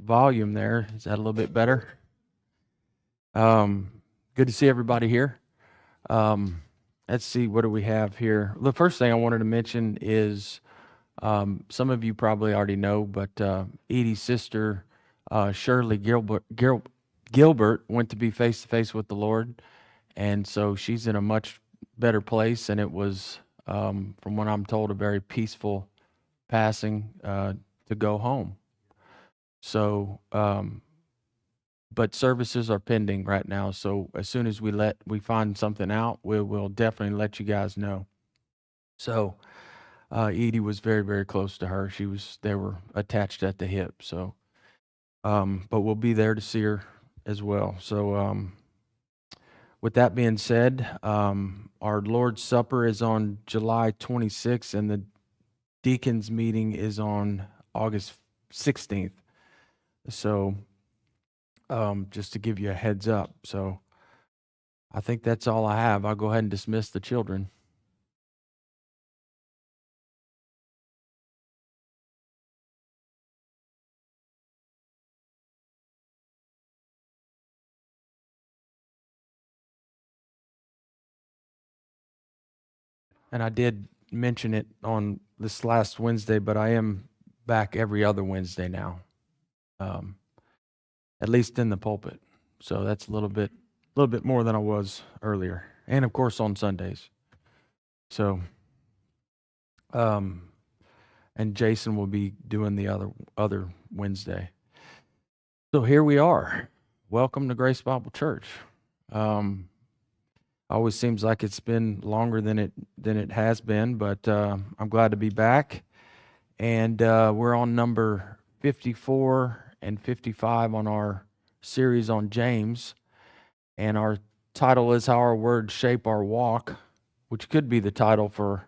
volume there. Is that a little bit better? Good to see everybody here. Let's see, what do we have here? The first thing I wanted to mention is some of you probably already know, but Edie's sister, Shirley Gilbert, went to be face to face with the Lord, and so she's in a much better place. And it was, from what I'm told, a very peaceful passing to go home. So, but services are pending right now. So as soon as we find something out, we will definitely let you guys know. So Edie was very, very close to her. They were attached at the hip. So, but we'll be there to see her as well. So, with that being said, our Lord's Supper is on July 26th, and the deacons meeting is on August 16th. So, just to give you a heads up. So I think that's all I have. I'll go ahead and dismiss the children. And I did mention it on this last Wednesday, but I am back every other Wednesday now, at least in the pulpit. So that's a little bit more than I was earlier, and of course on Sundays. So, and Jason will be doing the other Wednesday. So here we are. Welcome to Grace Bible Church. Always seems like it's been longer than it has been, but I'm glad to be back. And we're on number 54 and 55 on our series on James. And our title is How Our Words Shape Our Walk, which could be the title for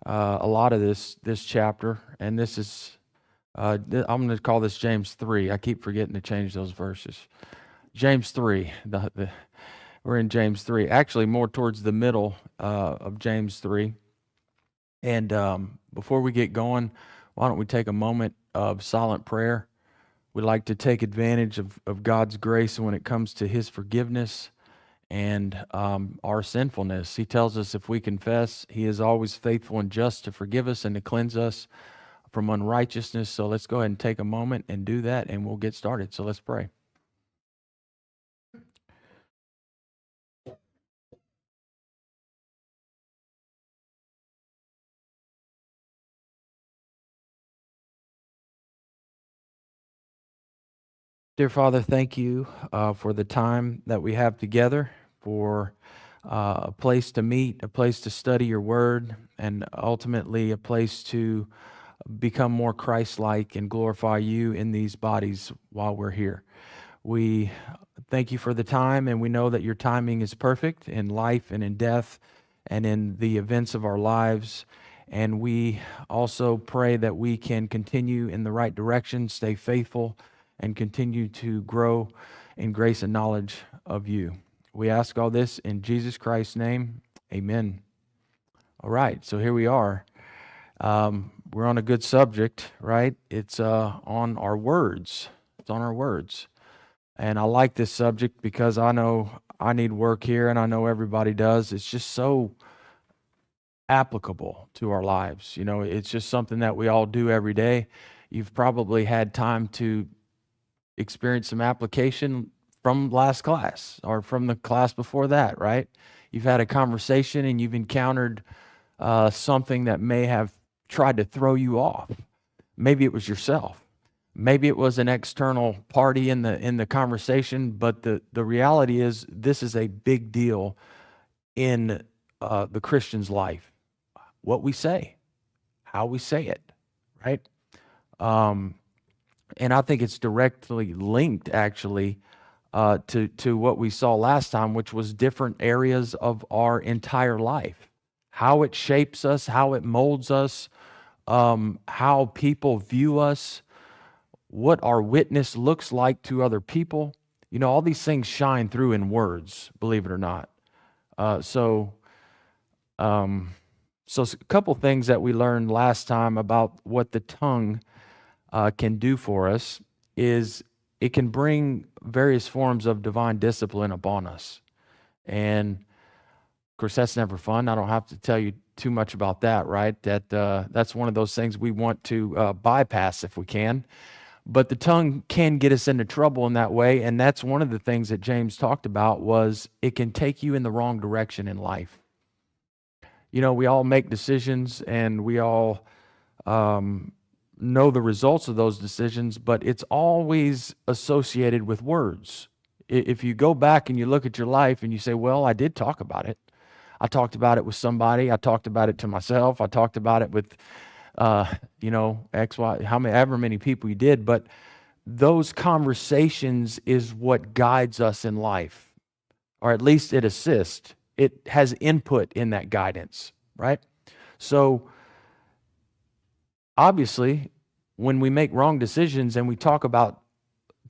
a lot of this chapter. And this is, I'm going to call this James 3. I keep forgetting to change those verses. James 3. We're in James 3. Actually, more towards the middle of James 3. And before we get going, why don't we take a moment of silent prayer? We like to take advantage of God's grace when it comes to His forgiveness and our sinfulness. He tells us if we confess, He is always faithful and just to forgive us and to cleanse us from unrighteousness. So let's go ahead and take a moment and do that, and we'll get started. So let's pray. Dear Father, thank you for the time that we have together, for a place to meet, a place to study your word, and ultimately a place to become more Christ-like and glorify you in these bodies while we're here. We thank you for the time, and we know that your timing is perfect in life and in death and in the events of our lives. And we also pray that we can continue in the right direction, stay faithful, and continue to grow in grace and knowledge of you. We ask all this in Jesus Christ's name. Amen. All right, so here we are. We're on a good subject, right? It's on our words. It's on our words. And I like this subject because I know I need work here, and I know everybody does. It's just so applicable to our lives. You know, it's just something that we all do every day. You've probably had time to experience some application from last class or from the class before that, right? You've had a conversation and you've encountered something that may have tried to throw you off. Maybe it was yourself. Maybe it was an external party in the conversation, but the reality is this is a big deal in the Christian's life. What we say, how we say it, right? And I think it's directly linked, actually, to what we saw last time, which was different areas of our entire life. How it shapes us, how it molds us, how people view us, what our witness looks like to other people. You know, all these things shine through in words, believe it or not. So a couple things that we learned last time about what the tongue can do for us is it can bring various forms of divine discipline upon us. And of course, that's never fun. I don't have to tell you too much about that, right? That's one of those things we want to bypass if we can. But the tongue can get us into trouble in that way, and that's one of the things that James talked about was it can take you in the wrong direction in life. You know, we all make decisions, and we all know the results of those decisions, but it's always associated with words. If you go back and you look at your life and you say, well, I did talk about it. I talked about it with somebody. I talked about it to myself. I talked about it with X, Y, however many people you did, but those conversations is what guides us in life, or at least it assists. It has input in that guidance, right? So obviously, when we make wrong decisions and we talk about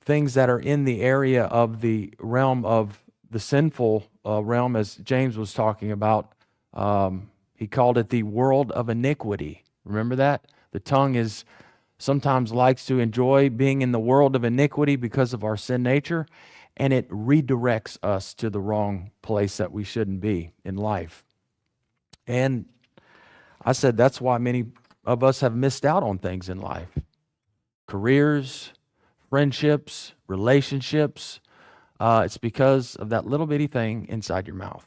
things that are in the area of the realm of the sinful realm, as James was talking about, he called it the world of iniquity. Remember that? The tongue is sometimes likes to enjoy being in the world of iniquity because of our sin nature, and it redirects us to the wrong place that we shouldn't be in life. And I said that's why many of us have missed out on things in life. Careers, friendships, relationships. It's because of that little bitty thing inside your mouth.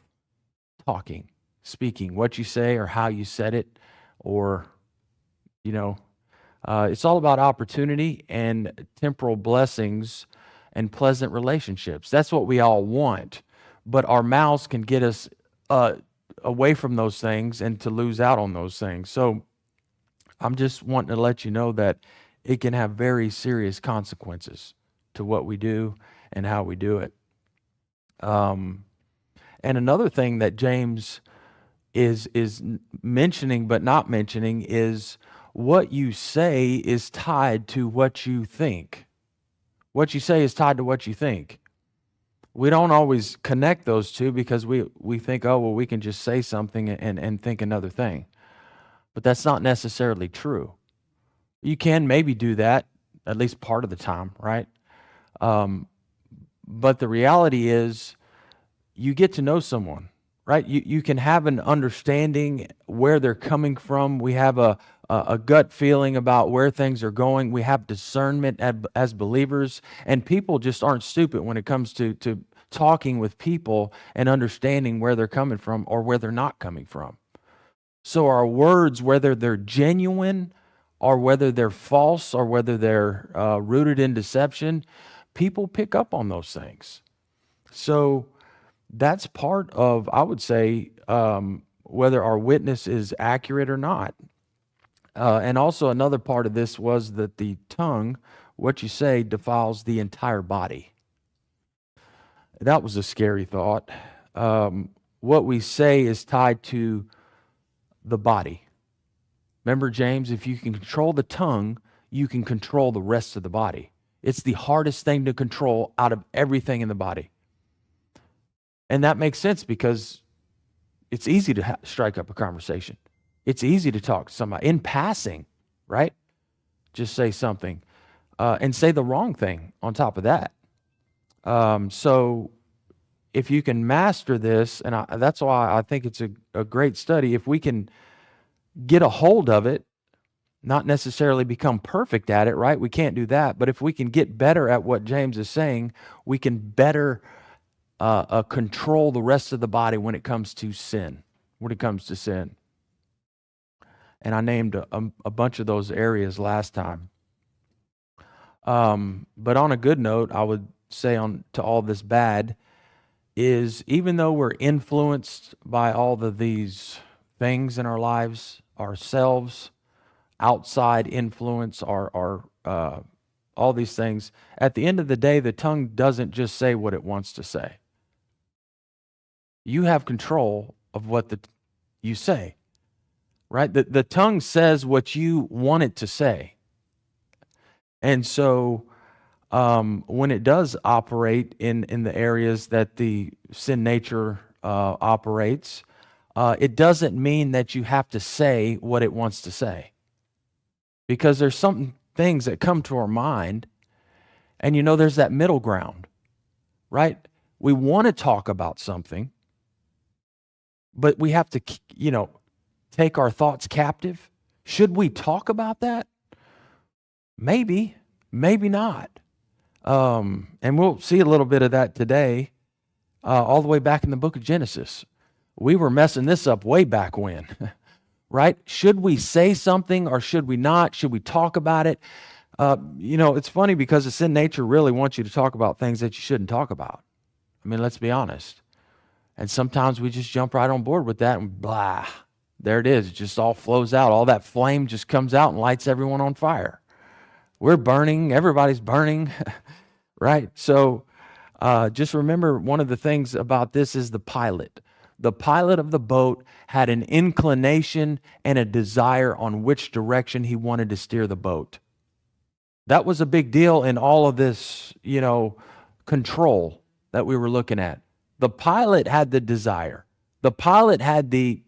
Talking, speaking, what you say or how you said it, or it's all about opportunity and temporal blessings and pleasant relationships. That's what we all want. But our mouths can get us away from those things and to lose out on those things. So I'm just wanting to let you know that it can have very serious consequences to what we do and how we do it. And another thing that James is mentioning but not mentioning is what you say is tied to what you think. What you say is tied to what you think. We don't always connect those two because we think, oh, well, we can just say something and think another thing. But that's not necessarily true. You can maybe do that at least part of the time, right? But the reality is you get to know someone, right? You can have an understanding where they're coming from. We have a gut feeling about where things are going. We have discernment as believers, and people just aren't stupid when it comes to talking with people and understanding where they're coming from or where they're not coming from. So our words, whether they're genuine or whether they're false or whether they're rooted in deception, people pick up on those things. So that's part of, I would say, whether our witness is accurate or not. And also another part of this was that the tongue, what you say, defiles the entire body. That was a scary thought. What we say is tied to the body. Remember, James, if you can control the tongue, you can control the rest of the body. It's the hardest thing to control out of everything in the body. And that makes sense because it's easy to strike up a conversation. It's easy to talk to somebody in passing, right? Just say something and say the wrong thing on top of that. So if you can master this, and that's why I think it's a great study, if we can get a hold of it, not necessarily become perfect at it, right? We can't do that. But if we can get better at what James is saying, we can better control the rest of the body when it comes to sin. And I named a bunch of those areas last time. But on a good note, I would say to all this bad is even though we're influenced by all of these things in our lives, ourselves, outside influence, our all these things, at the end of the day, the tongue doesn't just say what it wants to say. You have control of what you say, right? The tongue says what you want it to say. And so when it does operate in the areas that the sin nature operates, it doesn't mean that you have to say what it wants to say. Because there's some things that come to our mind, And there's that middle ground, right? We want to talk about something, but we have to, take our thoughts captive. Should we talk about that? Maybe, maybe not. And we'll see a little bit of that today, all the way back in the book of Genesis. We were messing this up way back when, right? Should we say something or should we not? Should we talk about it? It's funny because the sin nature really wants you to talk about things that you shouldn't talk about. I mean, let's be honest. And sometimes we just jump right on board with that and blah, there it is. It just all flows out. All that flame just comes out and lights everyone on fire. We're burning. Everybody's burning, right? So just remember, one of the things about this is the pilot. The pilot of the boat had an inclination and a desire on which direction he wanted to steer the boat. That was a big deal in all of this, control that we were looking at. The pilot had the desire. The pilot had the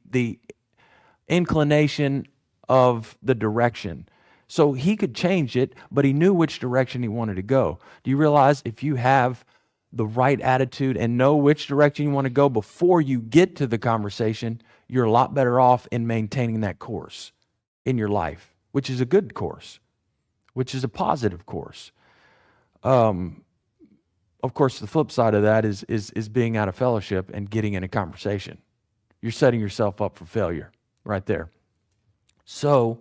inclination of the direction. So he could change it, but he knew which direction he wanted to go. Do you realize if you have the right attitude and know which direction you want to go before you get to the conversation, you're a lot better off in maintaining that course in your life, which is a good course, which is a positive course. Of course, the flip side of that is being out of fellowship and getting in a conversation. You're setting yourself up for failure right there. So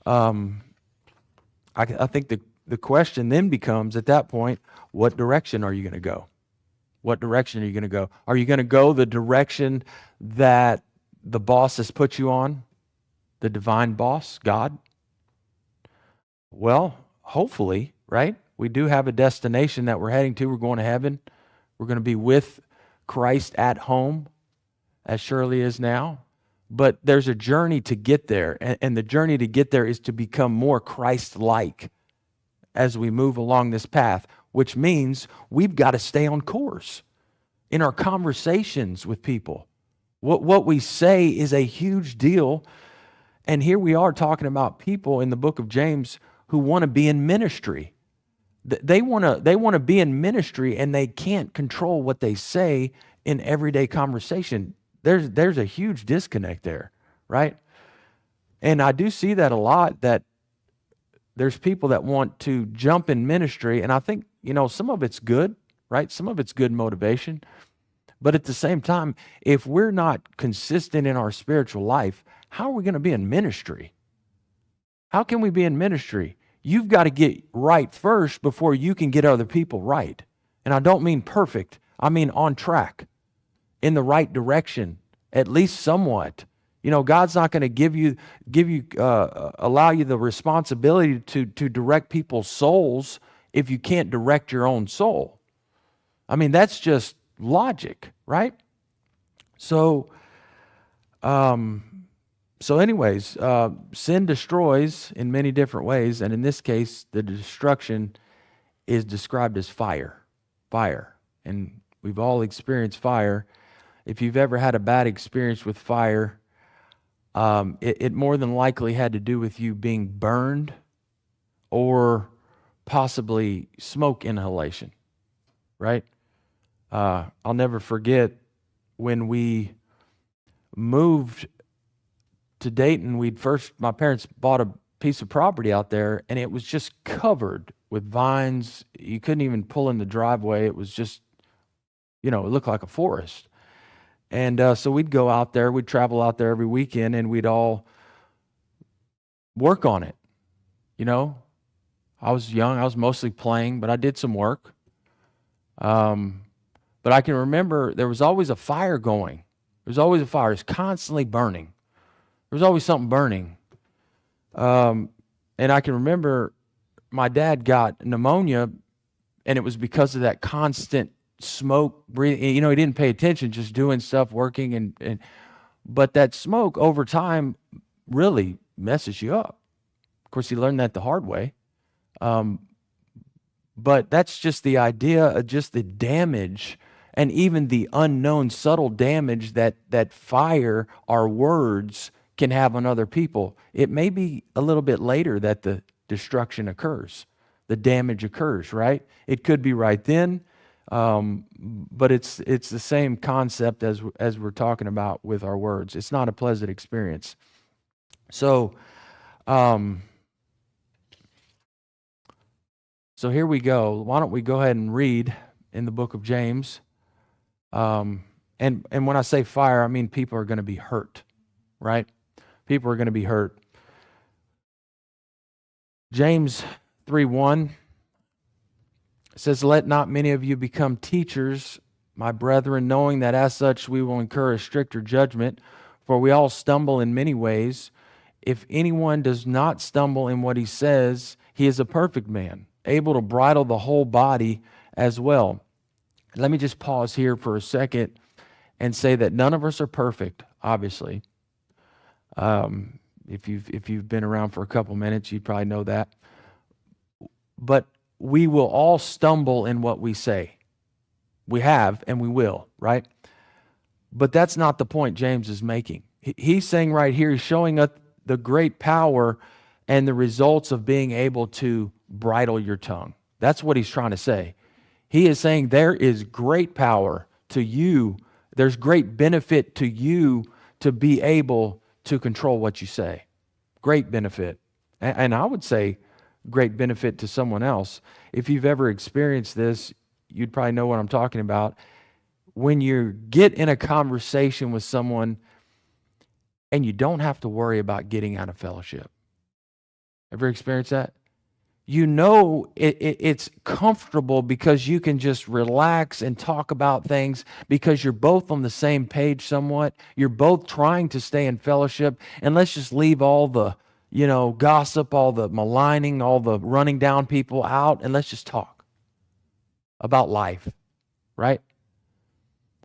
I think the question then becomes at that point, what direction are you going to go? What direction are you going to go? Are you going to go the direction that the boss has put you on? The divine boss, God? Well, hopefully, right? We do have a destination that we're heading to. We're going to heaven. We're going to be with Christ at home, as surely as now. But there's a journey to get there, and the journey to get there is to become more Christ-like as we move along this path, which means we've got to stay on course in our conversations with people. What we say is a huge deal, and here we are talking about people in the book of James who want to be in ministry. They want to be in ministry, and they can't control what they say in everyday conversation. There's a huge disconnect there, right? And I do see that a lot, that there's people that want to jump in ministry, and I think, some of it's good, right? Some of it's good motivation. But at the same time, if we're not consistent in our spiritual life, how are we going to be in ministry? How can we be in ministry? You've got to get right first before you can get other people right. And I don't mean perfect. I mean on track, in the right direction, at least somewhat. God's not going to allow you the responsibility to direct people's souls if you can't direct your own soul. I mean, that's just logic, right? So anyways, sin destroys in many different ways, and in this case, the destruction is described as fire. Fire. And we've all experienced fire. If you've ever had a bad experience with fire, it more than likely had to do with you being burned or possibly smoke inhalation, right? I'll never forget when we moved to Dayton, my parents bought a piece of property out there, and it was just covered with vines. You couldn't even pull in the driveway. It was just, it looked like a forest. And so we'd go out there, we'd travel out there every weekend, and we'd all work on it. I was young, I was mostly playing, but I did some work. But I can remember there was always a fire going. There was always a fire. It's constantly burning. There was always something burning. And I can remember my dad got pneumonia, and it was because of that constant smoke breathing. He didn't pay attention, just doing stuff, working, but that smoke over time really messes you up. Of course, he learned that the hard way. But that's just the idea of just the damage and even the unknown subtle damage that fire, our words, can have on other people. It may be a little bit later that the destruction occurs. the damage occurs, right? It could be right then, but it's the same concept as we're talking about with our words. It's not a pleasant experience. So, so here we go. Why don't we go ahead and read in the book of James? And when I say fire, I mean people are going to be hurt, right? People are going to be hurt. James 3:1 says, "Let not many of you become teachers, my brethren, knowing that as such we will incur a stricter judgment, for we all stumble in many ways. If anyone does not stumble in what he says, he is a perfect man, able to bridle the whole body as well." Let me just pause here for a second and say that none of us are perfect, obviously. If you've been around for a couple minutes, you probably know that. But we will all stumble in what we say. We have and we will, right? But that's not the point James is making. He's saying right here, he's showing us the great power and the results of being able to bridle your tongue. That's what he's trying to say. He is saying there is great power to you. There's great benefit to you to be able to control what you say. Great benefit. And I would say great benefit to someone else. If you've ever experienced this, you'd probably know what I'm talking about. When you get in a conversation with someone and you don't have to worry about getting out of fellowship. Ever experienced that? You know it's comfortable because you can just relax and talk about things because you're both on the same page somewhat. You're both trying to stay in fellowship. And let's just leave all the, gossip, all the maligning, all the running down people out, and let's just talk about life, right?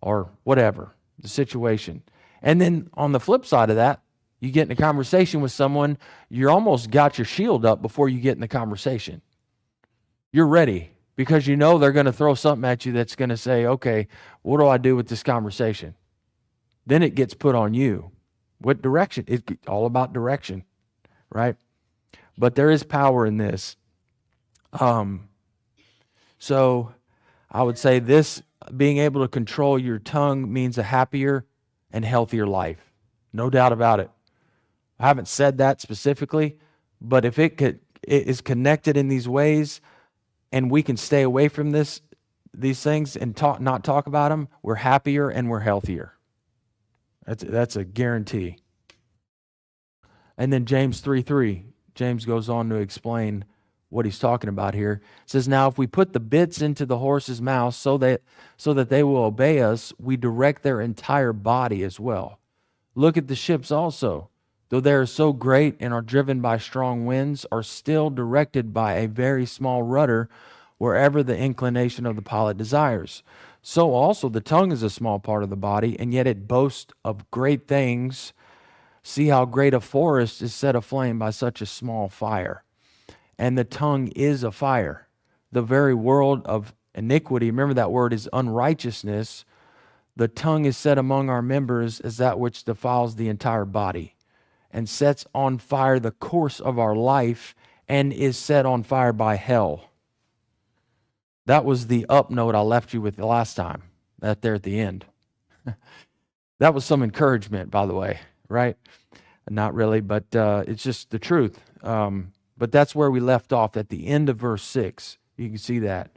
Or whatever, the situation. And then on the flip side of that, you get in a conversation with someone, you almost got your shield up before you get in the conversation. You're ready because you know they're going to throw something at you that's going to say, okay, what do I do with this conversation? Then it gets put on you. What direction? It's all about direction, right? But there is power in this. So I would say this, being able to control your tongue means a happier and healthier life. No doubt about it. I haven't said that specifically, but if it is connected in these ways and we can stay away from these things and not talk about them, we're happier and we're healthier. That's a guarantee. And then James 3:3, James goes on to explain what he's talking about here. It says, "Now if we put the bits into the horse's mouth so that they will obey us, we direct their entire body as well. Look at the ships also. Though they are so great and are driven by strong winds, are still directed by a very small rudder wherever the inclination of the pilot desires. So also the tongue is a small part of the body, and yet it boasts of great things. See how great a forest is set aflame by such a small fire. And the tongue is a fire, the very world of iniquity." Remember that word is unrighteousness. "The tongue is set among our members as that which defiles the entire body, and sets on fire the course of our life, and is set on fire by hell." That was the up note I left you with the last time, that there at the end. That was some encouragement, by the way, right? Not really, but it's just the truth. But that's where we left off at the end of verse 6. You can see that.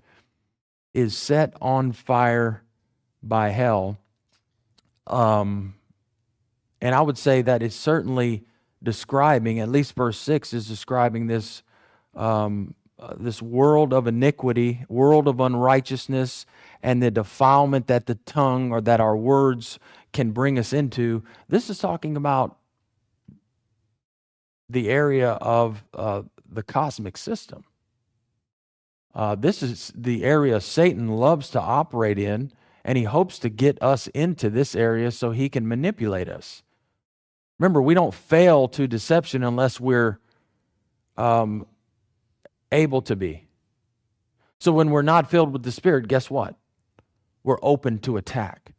Is set on fire by hell. And I would say that it's certainly describing, at least verse 6 is describing this this world of iniquity, world of unrighteousness, and the defilement that the tongue or that our words can bring us into. This is talking about the area of the cosmic system. This is the area Satan loves to operate in, and he hopes to get us into this area so he can manipulate us. Remember, we don't fail to deception unless we're able to be. So when we're not filled with the Spirit, guess what? We're open to attack.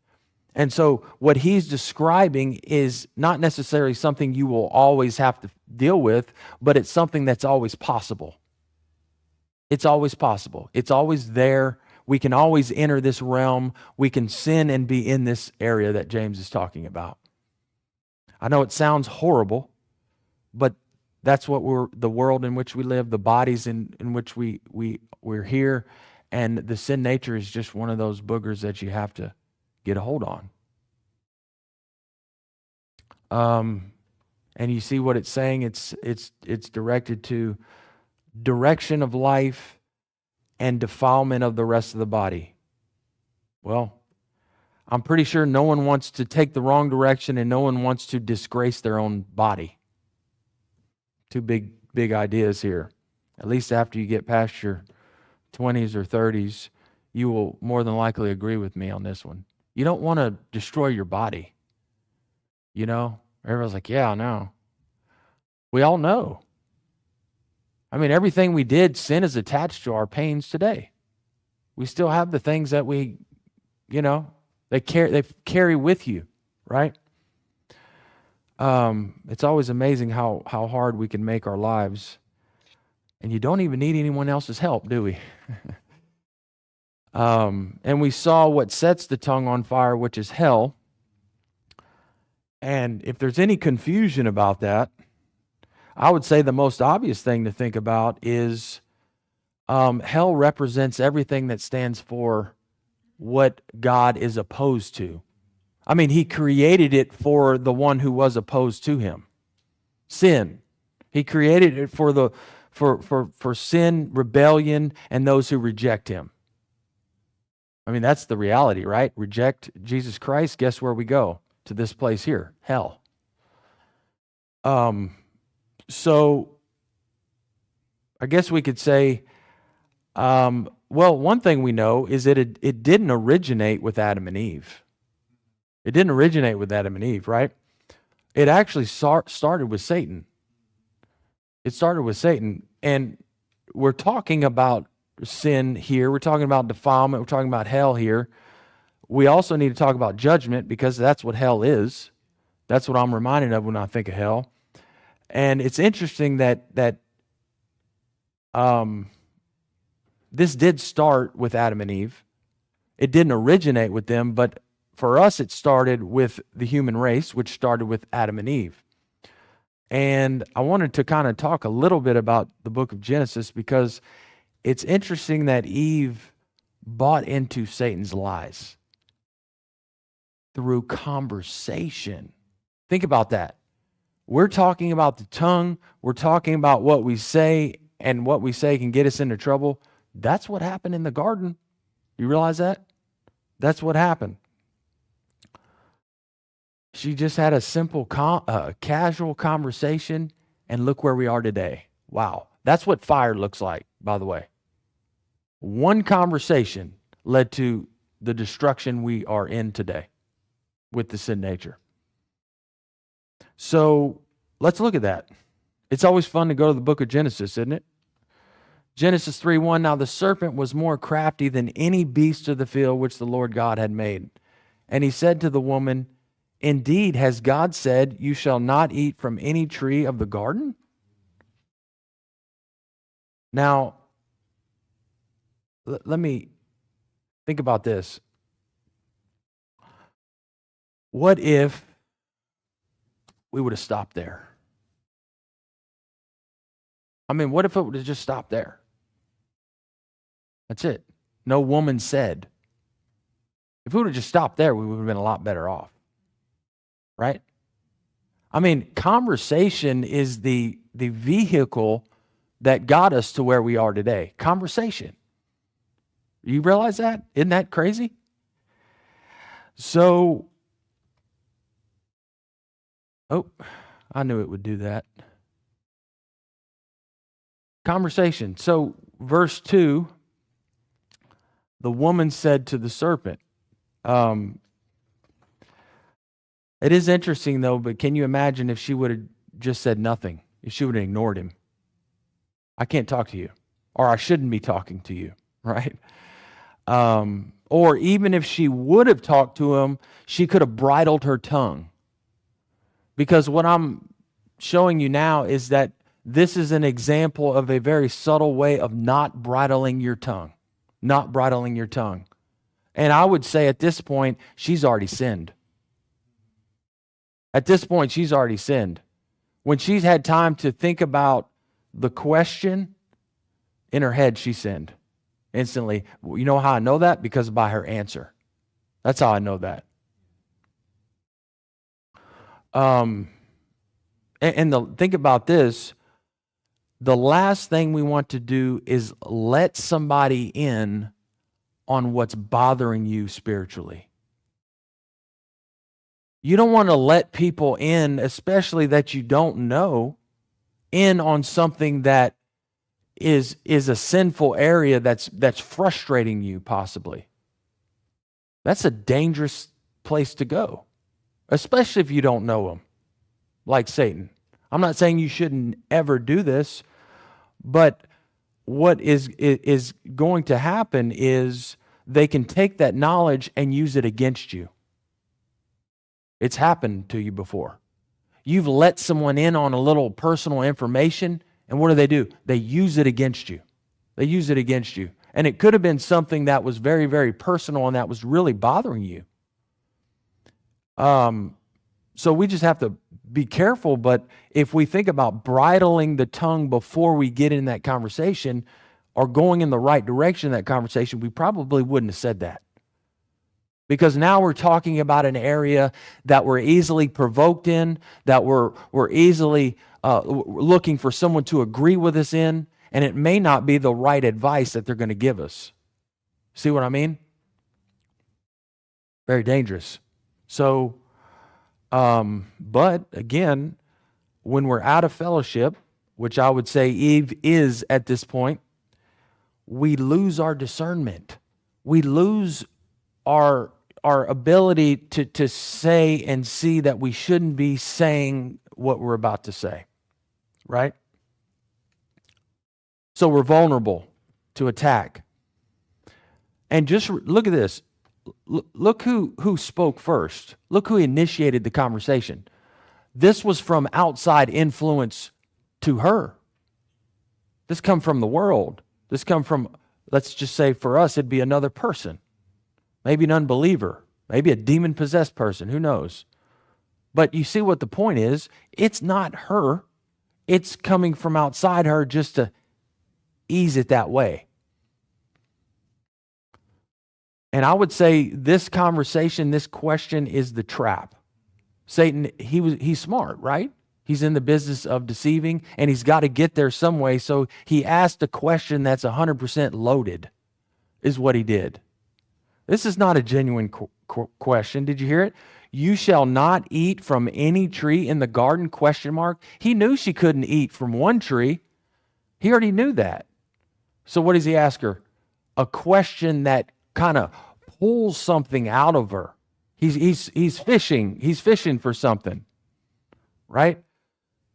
And so what he's describing is not necessarily something you will always have to deal with, but it's something that's always possible. It's always possible. It's always there. We can always enter this realm. We can sin and be in this area that James is talking about. I know it sounds horrible, but that's what the world in which we live, the bodies in which we're here, and the sin nature is just one of those boogers that you have to get a hold on. And you see what it's saying? It's directed to direction of life and defilement of the rest of the body. Well, I'm pretty sure no one wants to take the wrong direction and no one wants to disgrace their own body. Two big ideas here. At least after you get past your 20s or 30s, you will more than likely agree with me on this one. You don't want to destroy your body. You know, everyone's like, yeah, I know. We all know. I mean, everything we did, sin is attached to our pains today. We still have the things that we, they carry with you, right? It's always amazing how hard we can make our lives, and you don't even need anyone else's help, do we? And we saw what sets the tongue on fire, which is hell. And if there's any confusion about that, I would say the most obvious thing to think about is hell represents everything that stands for what God is opposed to. I mean, he created it for the one who was opposed to him. Sin. He created it for sin, rebellion, and those who reject him. I mean, that's the reality, right? Reject Jesus Christ, guess where we go? To this place here, hell. So I guess we could say, well, one thing we know is that it didn't originate with Adam and Eve. It didn't originate with Adam and Eve, right? It actually started with Satan. It started with Satan. And we're talking about sin here. We're talking about defilement. We're talking about hell here. We also need to talk about judgment because that's what hell is. That's what I'm reminded of when I think of hell. And it's interesting that this did start with Adam and Eve. It didn't originate with them, but for us it started with the human race, which started with Adam and Eve. And I wanted to kind of talk a little bit about the book of Genesis because it's interesting that Eve bought into Satan's lies through conversation. Think about that. We're talking about the tongue. We're talking about what we say, and what we say can get us into trouble. That's what happened in the garden. You realize that? That's what happened. She just had a simple, casual conversation, and look where we are today. Wow. That's what fire looks like, by the way. One conversation led to the destruction we are in today with the sin nature. So let's look at that. It's always fun to go to the book of Genesis, isn't it? Genesis 3:1, now the serpent was more crafty than any beast of the field which the Lord God had made. And he said to the woman, indeed, has God said, you shall not eat from any tree of the garden? Now, let me think about this. What if we would have stopped there? I mean, what if it would have just stopped there? That's it. No woman said. If we would have just stopped there, we would have been a lot better off. Right? I mean, conversation is the vehicle that got us to where we are today. Conversation. You realize that? Isn't that crazy? So, I knew it would do that. Conversation. So, verse 2, the woman said to the serpent. It is interesting, though, but can you imagine if she would have just said nothing? If she would have ignored him? I can't talk to you. Or I shouldn't be talking to you, right? Or even if she would have talked to him, she could have bridled her tongue. Because what I'm showing you now is that this is an example of a very subtle way of not bridling your tongue. Not bridling your tongue. And I would say at this point, she's already sinned. At this point, she's already sinned. When she's had time to think about the question, in her head, she sinned instantly. You know how I know that? Because by her answer. That's how I know that. Think about this. The last thing we want to do is let somebody in on what's bothering you spiritually. You don't want to let people in, especially that you don't know, in on something that is a sinful area that's frustrating you possibly. That's a dangerous place to go, especially if you don't know him, like Satan. I'm not saying you shouldn't ever do this, but what is going to happen is they can take that knowledge and use it against you. It's happened to you before. You've let someone in on a little personal information, and what do? They use it against you. They use it against you. And it could have been something that was very, very personal and that was really bothering you. So we just have to be careful, but if we think about bridling the tongue before we get in that conversation or going in the right direction in that conversation, we probably wouldn't have said that. Because now we're talking about an area that we're easily provoked in, that we're easily looking for someone to agree with us in, and it may not be the right advice that they're going to give us. See what I mean? Very dangerous. So, but again, when we're out of fellowship, which I would say Eve is at this point, we lose our discernment. We lose our ability to say and see that we shouldn't be saying what we're about to say, right? So we're vulnerable to attack. And just look at this. Look who spoke first. Look who initiated the conversation. This was from outside influence to her. This come from the world. This come from, let's just say for us, it'd be another person. Maybe an unbeliever. Maybe a demon-possessed person. Who knows? But you see what the point is. It's not her. It's coming from outside her just to ease it that way. And I would say this conversation, this question is the trap. Satan, he's smart, right? He's in the business of deceiving, and he's got to get there some way. So he asked a question that's 100% loaded, is what he did. This is not a genuine question. Did you hear it? You shall not eat from any tree in the garden, ? He knew she couldn't eat from one tree. He already knew that. So what does he ask her? A question that kind of pulls something out of her. He's fishing. He's fishing for something, right?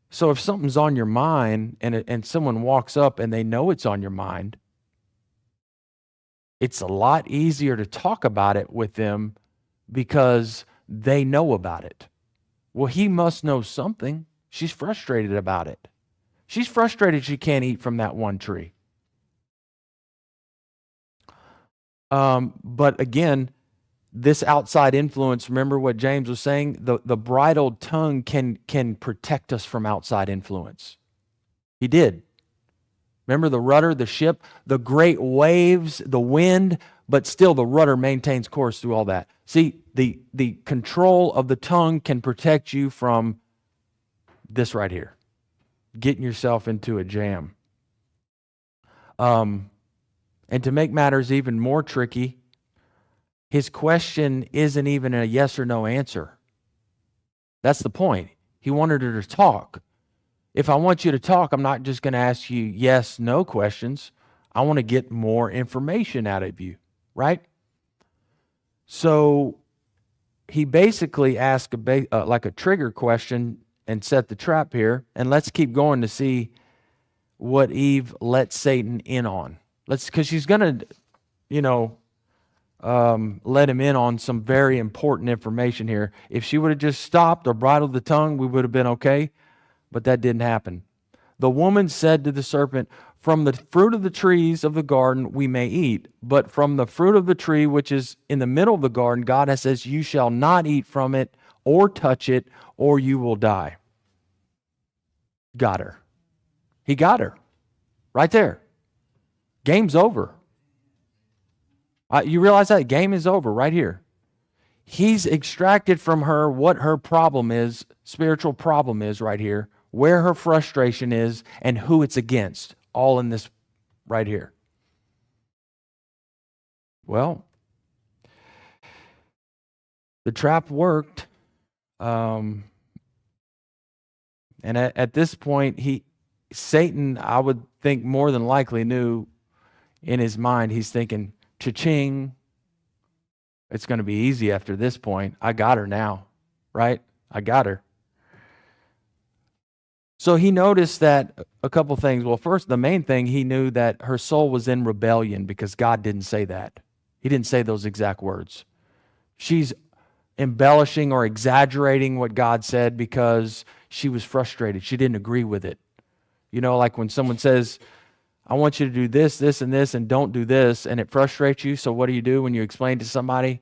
So if something's on your mind and someone walks up and they know it's on your mind, it's a lot easier to talk about it with them because they know about it. Well, he must know something. She's frustrated about it. She's frustrated she can't eat from that one tree. But again, this outside influence, remember what James was saying? The bridled tongue can protect us from outside influence. He did. Remember the rudder, the ship, the great waves, the wind, but still the rudder maintains course through all that. See, the control of the tongue can protect you from this right here, getting yourself into a jam. And to make matters even more tricky, his question isn't even a yes or no answer. That's the point. He wanted her to talk. If I want you to talk, I'm not just going to ask you yes, no questions. I want to get more information out of you, right? So he basically asked like a trigger question and set the trap here. And let's keep going to see what Eve let Satan in on. Because she's going to, let him in on some very important information here. If she would have just stopped or bridled the tongue, we would have been okay. But that didn't happen. The woman said to the serpent, from the fruit of the trees of the garden we may eat, but from the fruit of the tree which is in the middle of the garden, God has says, you shall not eat from it or touch it, or you will die. Got her. He got her. Right there. Game's over. You realize that? Game is over right here. He's extracted from her what her problem is, spiritual problem is right here, where her frustration is, and who it's against, all in this right here. Well, the trap worked. And at this point, Satan, I would think more than likely knew in his mind, he's thinking, cha-ching, it's going to be easy after this point. I got her now, right? I got her. So he noticed that a couple things. Well, first, the main thing, he knew that her soul was in rebellion because God didn't say that. He didn't say those exact words. She's embellishing or exaggerating what God said because she was frustrated. She didn't agree with it. You know, like when someone says, I want you to do this, this, and this, and don't do this, and it frustrates you. So what do when you explain to somebody?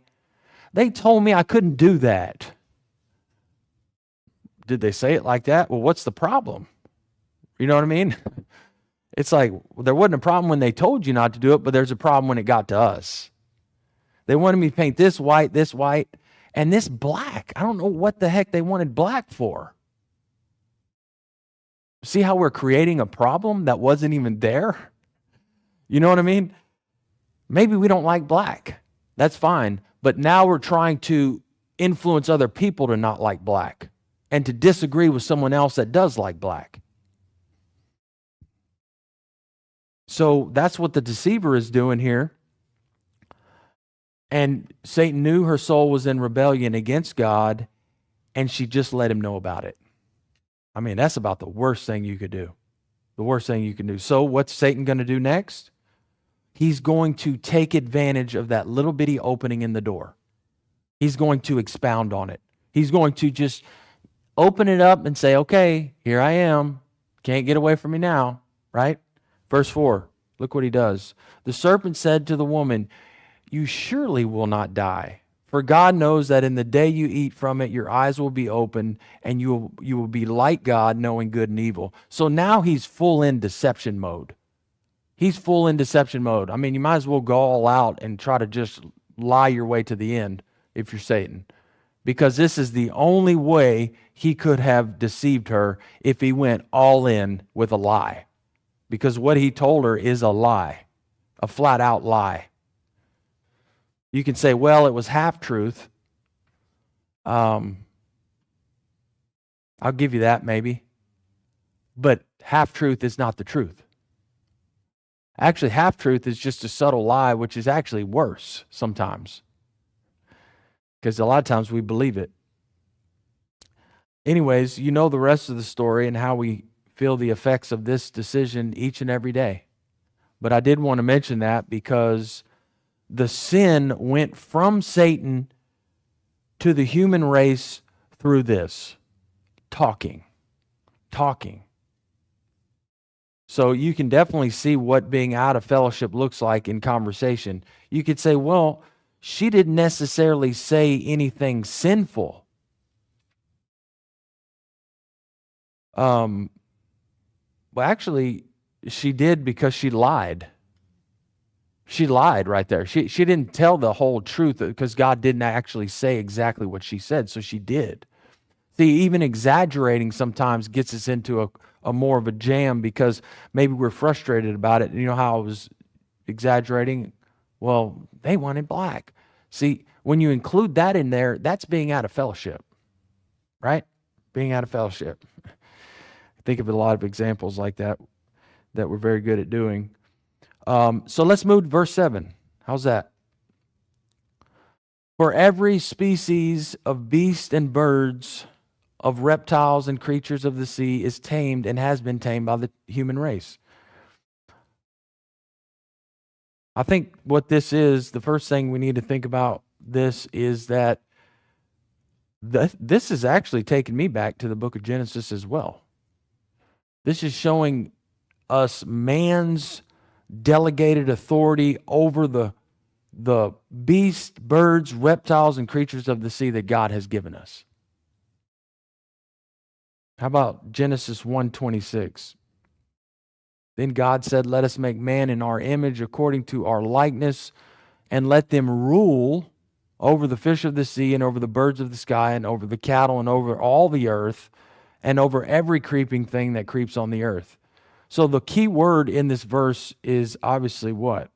They told me I couldn't do that. Did they say it like that? Well, what's the problem? You know what I mean? It's like, well, there wasn't a problem when they told you not to do it, but there's a problem when it got to us. They wanted me to paint this white, and this black. I don't know what the heck they wanted black for. See how we're creating a problem that wasn't even there? You know what I mean? Maybe we don't like black. That's fine. But now we're trying to influence other people to not like black and to disagree with someone else that does like black. So that's what the deceiver is doing here. And Satan knew her soul was in rebellion against God, and she just let him know about it. I mean, that's about the worst thing you could do. The worst thing you can do. So what's Satan going to do next? He's going to take advantage of that little bitty opening in the door. He's going to expound on it. He's going to just open it up and say, okay, here I am. Can't get away from me now, right? Verse 4, look what he does. The serpent said to the woman, you surely will not die. For God knows that in the day you eat from it, your eyes will be open, and you will be like God, knowing good and evil. So now he's full in deception mode. He's full in deception mode. I mean, you might as well go all out and try to just lie your way to the end if you're Satan. Because this is the only way he could have deceived her if he went all in with a lie. Because what he told her is a lie, a flat out lie. You can say, well, it was half-truth. I'll give you that maybe. But half-truth is not the truth. Actually, half-truth is just a subtle lie, which is actually worse sometimes. Because a lot of times we believe it. Anyways, you know the rest of the story and how we feel the effects of this decision each and every day. But I did want to mention that because the sin went from Satan to the human race through this. Talking. So you can definitely see what being out of fellowship looks like in conversation. You could say, well, she didn't necessarily say anything sinful. Well, actually, she did because she lied. She lied right there. She didn't tell the whole truth because God didn't actually say exactly what she said, so she did. See, even exaggerating sometimes gets us into a more of a jam because maybe we're frustrated about it. You know how I was exaggerating? Well, they wanted black. See, when you include that in there, that's being out of fellowship, right? Being out of fellowship. I think of a lot of examples like that we're very good at doing. So let's move to verse 7. How's that? For every species of beasts and birds, of reptiles and creatures of the sea is tamed and has been tamed by the human race. I think what this is, the first thing we need to think about this is that this is actually taking me back to the book of Genesis as well. This is showing us man's delegated authority over the beasts, birds, reptiles, and creatures of the sea that God has given us. How about Genesis 1:26? Then God said, "Let us make man in our image according to our likeness, and let them rule over the fish of the sea and over the birds of the sky and over the cattle and over all the earth and over every creeping thing that creeps on the earth." So the key word in this verse is obviously what?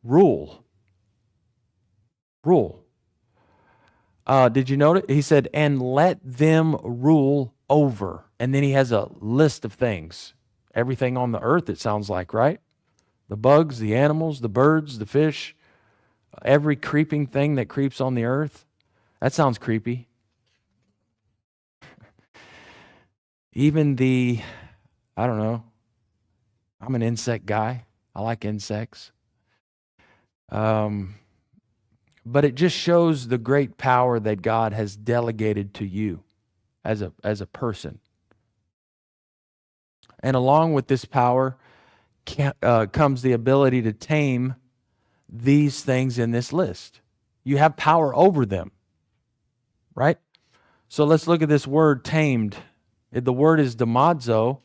Rule. Rule. Did you notice? He said, "And let them rule over." And then he has a list of things. Everything on the earth, it sounds like, right? The bugs, the animals, the birds, the fish, every creeping thing that creeps on the earth. That sounds creepy. Even I don't know, I'm an insect guy. I like insects. But it just shows the great power that God has delegated to you as a person. And along with this power comes the ability to tame these things in this list. You have power over them, right? So let's look at this word tamed. The word is damazo,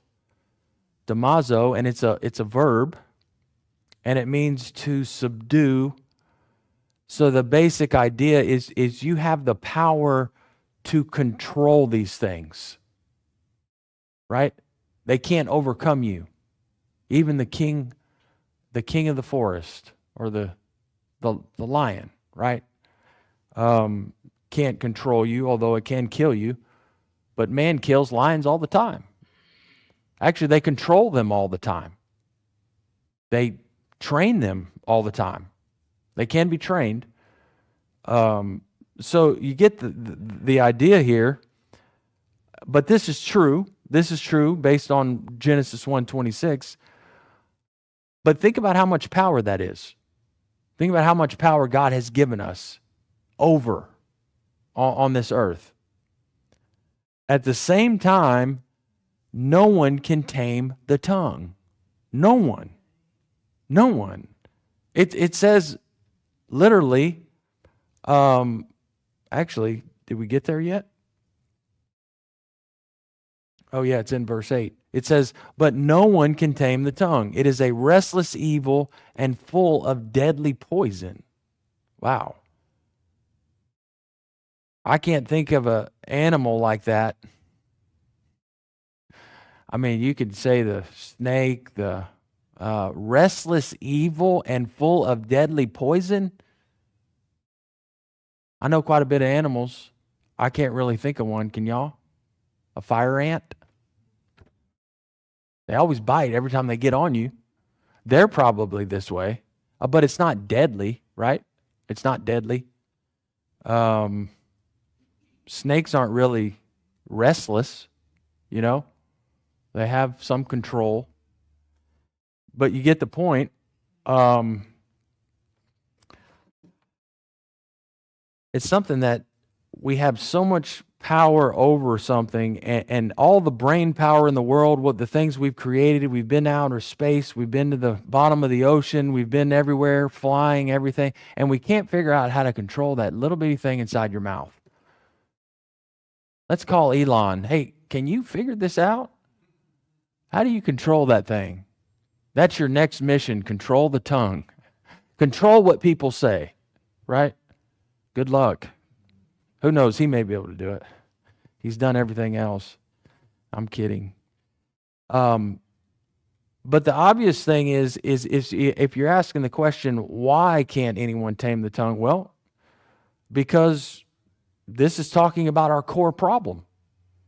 and it's a verb, and it means to subdue. So the basic idea is you have the power to control these things, right? They can't overcome you. Even the king of the forest, or the lion, right? Can't control you, although it can kill you. But man kills lions all the time. Actually, they control them all the time. They train them all the time. They can be trained. So you get the idea here. But this is true. This is true based on Genesis 1:26. But think about how much power that is. Think about how much power God has given us over on this earth. At the same time, no one can tame the tongue. No one. No one. It says literally, actually, did we get there yet? Oh yeah, it's in verse 8. It says, "But no one can tame the tongue. It is a restless evil and full of deadly poison." Wow. I can't think of an animal like that. I mean, you could say the snake, the restless evil and full of deadly poison. I know quite a bit of animals. I can't really think of one. Can y'all? A fire ant? They always bite every time they get on you. They're probably this way, but it's not deadly, right? It's not deadly. Snakes aren't really restless, you know. They have some control, but you get the point. It's something that we have so much power over something, and all the brain power in the world, what the things we've created. We've been out outer space, we've been to the bottom of the ocean, we've been everywhere, flying, everything, and we can't figure out how to control that little bitty thing inside your mouth. Let's call Elon. Hey, can you figure this out? How do you control that thing? That's your next mission. Control the tongue. Control what people say, right? Good luck. Who knows? He may be able to do it. He's done everything else. I'm kidding. But the obvious thing is if you're asking the question, why can't anyone tame the tongue? Well, because this is talking about our core problem,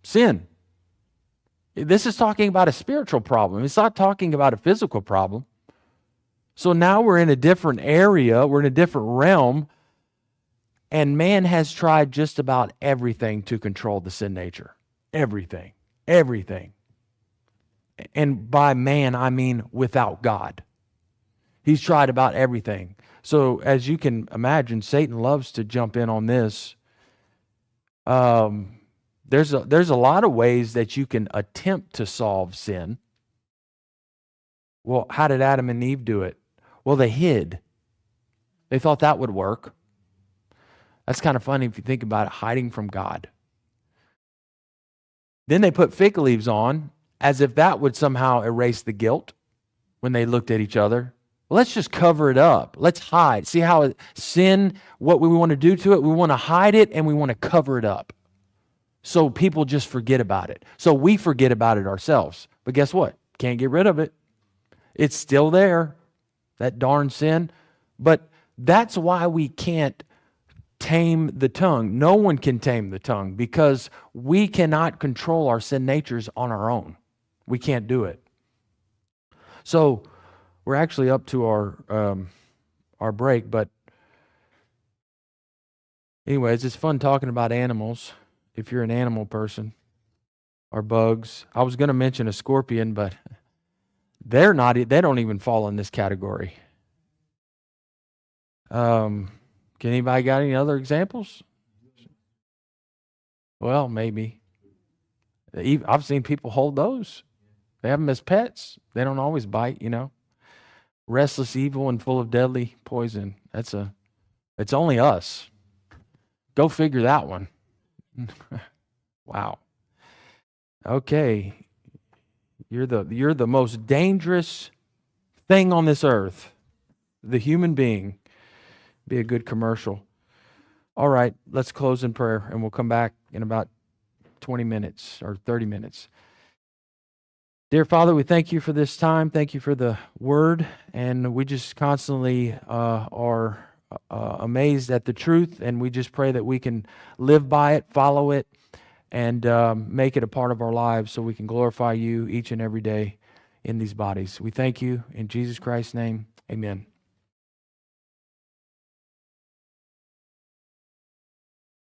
sin. This is talking about a spiritual problem. It's not talking about a physical problem. So now we're in a different area. We're in a different realm. And man has tried just about everything to control the sin nature. Everything. Everything. And by man, I mean without God. He's tried about everything. So as you can imagine, Satan loves to jump in on this. There's a lot of ways that you can attempt to solve sin. Well, how did Adam and Eve do it? Well, they hid. They thought that would work. That's kind of funny if you think about it, hiding from God. Then they put fig leaves on as if that would somehow erase the guilt when they looked at each other. Well, let's just cover it up. Let's hide. See how sin, what we want to do to it? We want to hide it and we want to cover it up. So people just forget about it. So we forget about it ourselves. But guess what? Can't get rid of it. It's still there, that darn sin. But that's why we can't tame the tongue. No one can tame the tongue because we cannot control our sin natures on our own. We can't do it. So we're actually up to our break, but anyways, it's fun talking about animals if you're an animal person, or bugs. I was going to mention a scorpion, but they don't even fall in this category. Can anybody got any other examples? Well, maybe. I've seen people hold those. They have them as pets. They don't always bite, you know. Restless evil and full of deadly poison. It's only us. Go figure that one. Wow. Okay. You're the most dangerous thing on this earth. The human being. Be a good commercial. All right, let's close in prayer and we'll come back in about 20 minutes or 30 minutes. Dear Father, we thank you for this time. Thank you for the word. And we just constantly are amazed at the truth. And we just pray that we can live by it, follow it, and make it a part of our lives so we can glorify you each and every day in these bodies. We thank you in Jesus Christ's name. Amen.